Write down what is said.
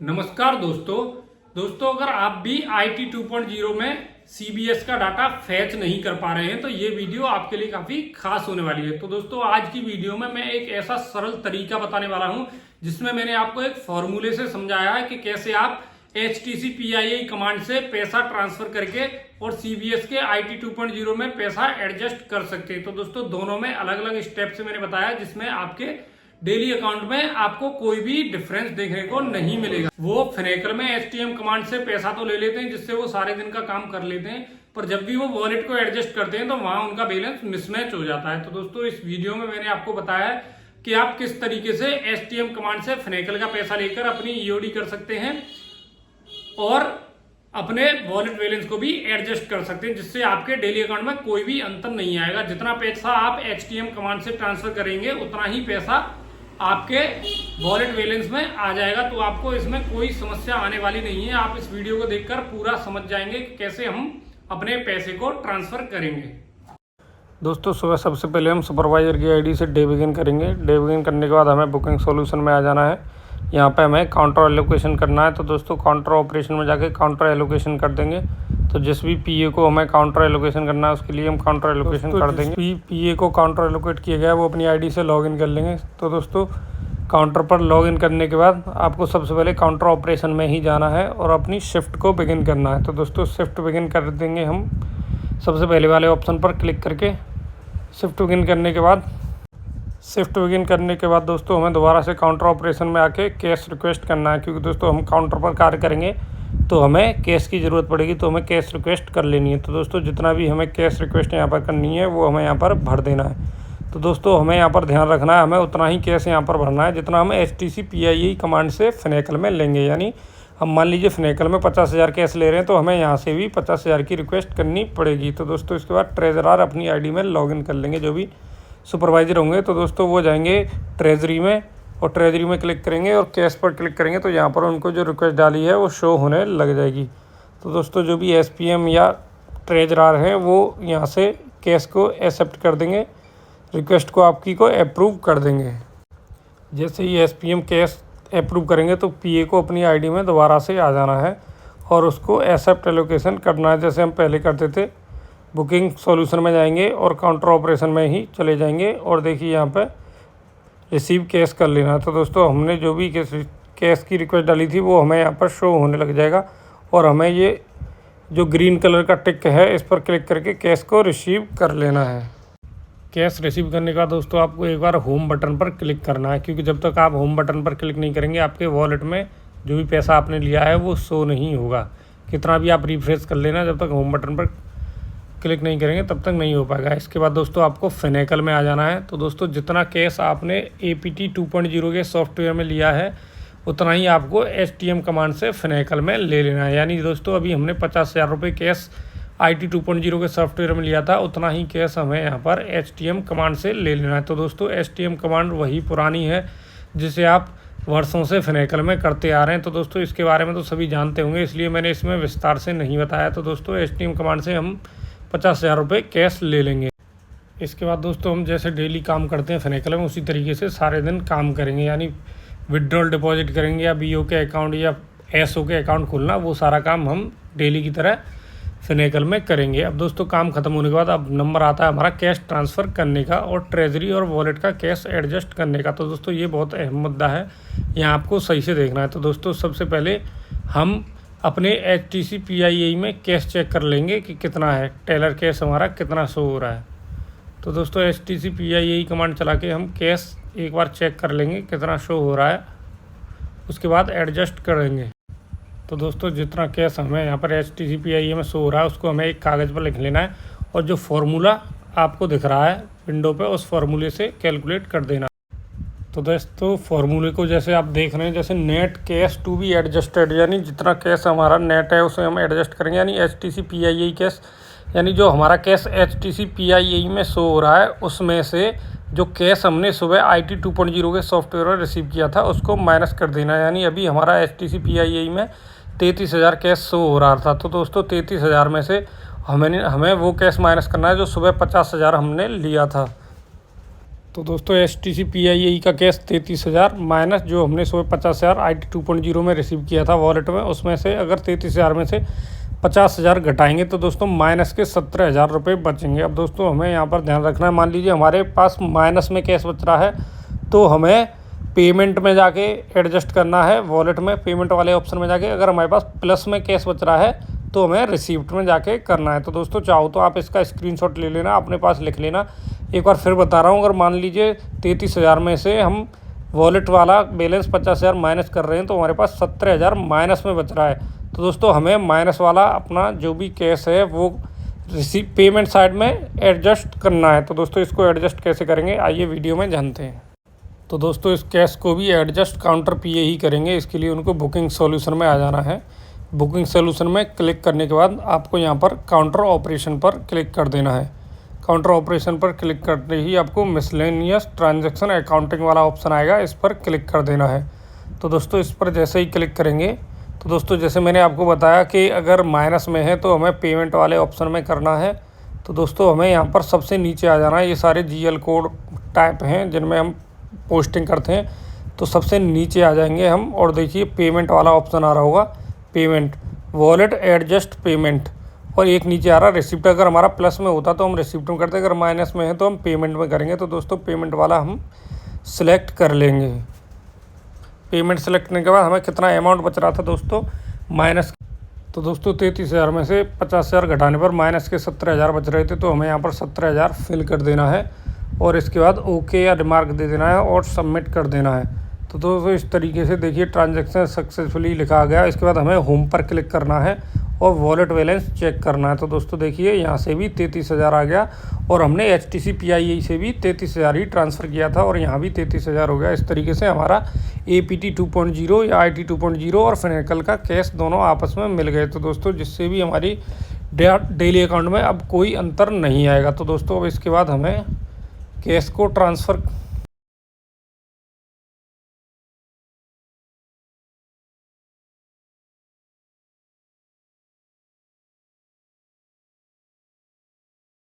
नमस्कार दोस्तों अगर आप भी IT 2.0 में CBS का डाटा फैच नहीं कर पा रहे हैं तो ये वीडियो आपके लिए काफी खास होने वाली है। तो दोस्तों आज की वीडियो में मैं एक ऐसा सरल तरीका बताने वाला हूं जिसमें मैंने आपको एक फॉर्मूले से समझाया है कि कैसे आप HTC PII कमांड से पैसा ट्रांसफर करके और CBS के IT 2.0 में पैसा एडजस्ट कर सकते हैं। तो दोस्तों दोनों में अलग अलग स्टेप से मैंने बताया जिसमें आपके डेली अकाउंट में आपको कोई भी डिफरेंस देखने को नहीं मिलेगा। वो फिनेकल में STM कमांड से पैसा तो ले लेते हैं जिससे वो सारे दिन का काम कर लेते हैं, पर जब भी वो वॉलेट को एडजस्ट करते हैं तो वहां उनका बैलेंस मिसमैच हो जाता है। तो दोस्तों इस वीडियो में मैंने आपको बताया है कि आप किस तरीके से STM कमांड से फिनेकल का पैसा लेकर अपनी EOD कर सकते हैं और अपने वॉलेट बैलेंस को भी एडजस्ट कर सकते हैं, जिससे आपके डेली अकाउंट में कोई भी अंतर नहीं आएगा। जितना पैसा आप HTM कमांड से ट्रांसफर करेंगे उतना ही पैसा आपके वॉलेट बैलेंस में आ जाएगा। तो आपको इसमें कोई समस्या आने वाली नहीं है। आप इस वीडियो को देखकर पूरा समझ जाएंगे कि कैसे हम अपने पैसे को ट्रांसफर करेंगे। दोस्तों सुबह सबसे पहले हम सुपरवाइजर की आईडी से डे बिगिन करेंगे। डे बिगिन करने के बाद हमें बुकिंग सॉल्यूशन में आ जाना है। यहाँ पे हमें काउंटर एलोकेशन करना है। तो दोस्तों काउंटर ऑपरेशन में जाके काउंटर एलोकेशन कर देंगे। तो जिस भी पीए को हमें काउंटर एलोकेशन करना है उसके लिए हम काउंटर एलोकेशन कर देंगे। पीए को काउंटर एलोकेट किया गया है वो अपनी आईडी से लॉगिन कर लेंगे। तो दोस्तों काउंटर पर लॉगिन करने के बाद आपको सबसे पहले काउंटर ऑपरेशन में ही जाना है और अपनी शिफ्ट को बिगिन करना है। तो दोस्तों शिफ्ट बिगिन कर देंगे हम सबसे पहले वाले ऑप्शन पर क्लिक करके। शिफ्ट बिगिन करने के बाद दोस्तों हमें दोबारा से काउंटर ऑपरेशन में आके कैश रिक्वेस्ट करना है, क्योंकि दोस्तों हम काउंटर पर कार्य करेंगे तो हमें कैश की ज़रूरत पड़ेगी, तो हमें कैश रिक्वेस्ट कर लेनी है। तो दोस्तों जितना भी हमें कैश रिक्वेस्ट यहाँ पर करनी है वो हमें यहाँ पर भर देना है। तो दोस्तों हमें यहाँ पर ध्यान रखना है, हमें उतना ही कैश यहाँ पर भरना है जितना हम HTC PII कमांड से फिनेकल में लेंगे। यानी हम मान लीजिए फिनेकल में 50,000 कैश ले रहे हैं तो हमें यहाँ से भी 50,000 की रिक्वेस्ट करनी पड़ेगी। तो दोस्तों इसके बाद ट्रेजरर अपनी आईडी में लॉगिन कर लेंगे। जो भी सुपरवाइजर होंगे तो दोस्तों वो जाएंगे ट्रेजरी में और ट्रेजरी में क्लिक करेंगे और कैश पर क्लिक करेंगे तो यहाँ पर उनको जो रिक्वेस्ट डाली है वो शो होने लग जाएगी। तो दोस्तों जो भी SPM या ट्रेजरर हैं वो यहाँ से कैश को एक्सेप्ट कर देंगे, रिक्वेस्ट को आपकी को अप्रूव कर देंगे। जैसे ही SPM कैश अप्रूव करेंगे तो PA को अपनी आईडी में दोबारा से आ जाना है और उसको एक्सेप्ट एलोकेशन करना है जैसे हम पहले करते थे। बुकिंग सॉल्यूशन में जाएंगे और काउंटर ऑपरेशन में ही चले जाएंगे और देखिए यहाँ पे रिसीव कैश कर लेना है। तो दोस्तों हमने जो भी कैश की रिक्वेस्ट डाली थी वो हमें यहाँ पर शो होने लग जाएगा और हमें ये जो ग्रीन कलर का टिक है इस पर क्लिक करके कैश को रिसीव कर लेना है। कैश रिसीव करने का दोस्तों आपको एक बार होम बटन पर क्लिक करना है, क्योंकि जब तक आप होम बटन पर क्लिक नहीं करेंगे आपके वॉलेट में जो भी पैसा आपने लिया है वो शो नहीं होगा। कितना भी आप रिफ्रेश कर लेना, जब तक होम बटन पर क्लिक नहीं करेंगे तब तक नहीं हो पाएगा। इसके बाद दोस्तों आपको फिनेकल में आ जाना है। तो दोस्तों जितना कैश आपने APT 2.0 के सॉफ्टवेयर में लिया है उतना ही आपको STM कमांड से फिनेकल में ले लेना है। यानी दोस्तों अभी हमने 50,000 रुपये कैश IT 2.0 के सॉफ्टवेयर में लिया था, उतना ही कैश हमें यहाँ पर HTM कमांड से ले लेना है। तो दोस्तों STM कमांड वही पुरानी है जिसे आप वर्षों से फिनेकल में करते आ रहे हैं। तो दोस्तों इसके बारे में तो सभी जानते होंगे, इसलिए मैंने इसमें विस्तार से नहीं बताया। तो दोस्तों STM कमांड से हम 50,000 रुपये कैश ले लेंगे। इसके बाद दोस्तों हम जैसे डेली काम करते हैं फिनेकल में उसी तरीके से सारे दिन काम करेंगे। यानी विड्रॉल डिपॉजिट करेंगे या BO के अकाउंट या SO के अकाउंट खोलना, वो सारा काम हम डेली की तरह फिनेकल में करेंगे। अब दोस्तों काम खत्म होने के बाद अब नंबर आता है हमारा कैश ट्रांसफ़र करने का और ट्रेजरी और वॉलेट का कैश एडजस्ट करने का। तो दोस्तों ये बहुत अहम मुद्दा है, यहाँ आपको सही से देखना है। तो दोस्तों सबसे पहले हम अपने HTC PII में कैश चेक कर लेंगे कि कितना है, टेलर कैश हमारा कितना शो हो रहा है। तो दोस्तों HTC PII कमांड चला के हम कैश एक बार चेक कर लेंगे कितना शो हो रहा है, उसके बाद एडजस्ट करेंगे। तो दोस्तों जितना कैश हमें यहाँ पर HTC PII में शो हो रहा है उसको हमें एक कागज़ पर लिख लेना है और जो फार्मूला आपको दिख रहा है विंडो पे उस फार्मूले से कैलकुलेट कर देना। तो दोस्तों फार्मूले को जैसे आप देख रहे हैं, जैसे net cash to be adjusted, यानी जितना कैश हमारा नेट है उसे हम एडजस्ट करेंगे। यानी HTC PII कैश, यानी जो हमारा कैश HTC PII में शो हो रहा है उसमें से जो कैश हमने सुबह IT 2.0 के सॉफ्टवेयर में रिसीव किया था उसको माइनस कर देना है। यानी अभी हमारा HTC PII में 33,000 कैश शो हो रहा था। तो दोस्तों 33,000 में से हमें वो कैश माइनस करना है जो सुबह 50,000 हमने लिया था। तो दोस्तों STC PIE का कैश 33,000 माइनस जो हमने 50,000 IT 2.0 में रिसीव किया था वॉलेट में, उसमें से अगर 33,000 में से 50,000 घटाएंगे तो दोस्तों माइनस के 17,000 रुपये बचेंगे। अब दोस्तों हमें यहाँ पर ध्यान रखना है, मान लीजिए हमारे पास माइनस में कैश बच रहा है तो हमें पेमेंट में जाके एडजस्ट करना है, वॉलेट में पेमेंट वाले ऑप्शन में जाके। अगर हमारे पास प्लस में कैश बच रहा है तो हमें रिसीप्ट में जाके करना है। तो दोस्तों चाहो तो आप इसका स्क्रीनशॉट ले लेना, अपने पास लिख लेना। एक बार फिर बता रहा हूँ, अगर मान लीजिए 33,000 में से हम वॉलेट वाला बैलेंस 50,000 माइनस कर रहे हैं तो हमारे पास 17,000 माइनस में बच रहा है। तो दोस्तों हमें माइनस वाला अपना जो भी कैश है वो पेमेंट साइड में एडजस्ट करना है। तो दोस्तों इसको एडजस्ट कैसे करेंगे आइए वीडियो में जानते हैं। तो दोस्तों इस कैश को भी एडजस्ट काउंटर PA ही करेंगे। इसके लिए उनको बुकिंग सॉल्यूशन में आ जाना है। बुकिंग सॉल्यूशन में क्लिक करने के बाद आपको यहाँ पर काउंटर ऑपरेशन पर क्लिक कर देना है। काउंटर ऑपरेशन पर क्लिक करते ही आपको मिसलेनियस ट्रांजैक्शन अकाउंटिंग वाला ऑप्शन आएगा, इस पर क्लिक कर देना है। तो दोस्तों इस पर जैसे ही क्लिक करेंगे तो दोस्तों जैसे मैंने आपको बताया कि अगर माइनस में है तो हमें पेमेंट वाले ऑप्शन में करना है। तो दोस्तों हमें यहाँ पर सबसे नीचे आ जाना है। ये सारे GL कोड टाइप हैं जिनमें हम पोस्टिंग करते हैं, तो सबसे नीचे आ जाएंगे हम और देखिए पेमेंट वाला ऑप्शन आ रहा होगा, पेमेंट वॉलेट एडजस्ट पेमेंट, और एक नीचे आ रहा रिसिप्ट। अगर हमारा प्लस में होता तो हम रिसिप्ट में करते, अगर माइनस में है तो हम पेमेंट में करेंगे। तो दोस्तों पेमेंट वाला हम सिलेक्ट कर लेंगे। पेमेंट सेलेक्ट करने के बाद हमें कितना अमाउंट बच रहा था दोस्तों माइनस, तो दोस्तों 33,000 में से 50,000 घटाने पर माइनस के 17,000 बच रहे थे, तो हमें यहाँ पर 17,000 फिल कर देना है और इसके बाद ओके या रिमार्क दे देना है और सबमिट कर देना है। तो दोस्तों इस तरीके से देखिए ट्रांजैक्शन सक्सेसफुली लिखा आ गया। इसके बाद हमें होम पर क्लिक करना है और वॉलेट बैलेंस चेक करना है। तो दोस्तों देखिए यहाँ से भी 33,000 आ गया और हमने HTC PIE से भी 33,000 ही ट्रांसफ़र किया था और यहाँ भी 33,000 हो गया। इस तरीके से हमारा APT 2.0 या IT 2.0 और फिनेकल का कैश दोनों आपस में मिल गए। तो दोस्तों जिससे भी हमारी डेली अकाउंट में अब कोई अंतर नहीं आएगा। तो दोस्तों अब इसके बाद हमें कैश को ट्रांसफ़र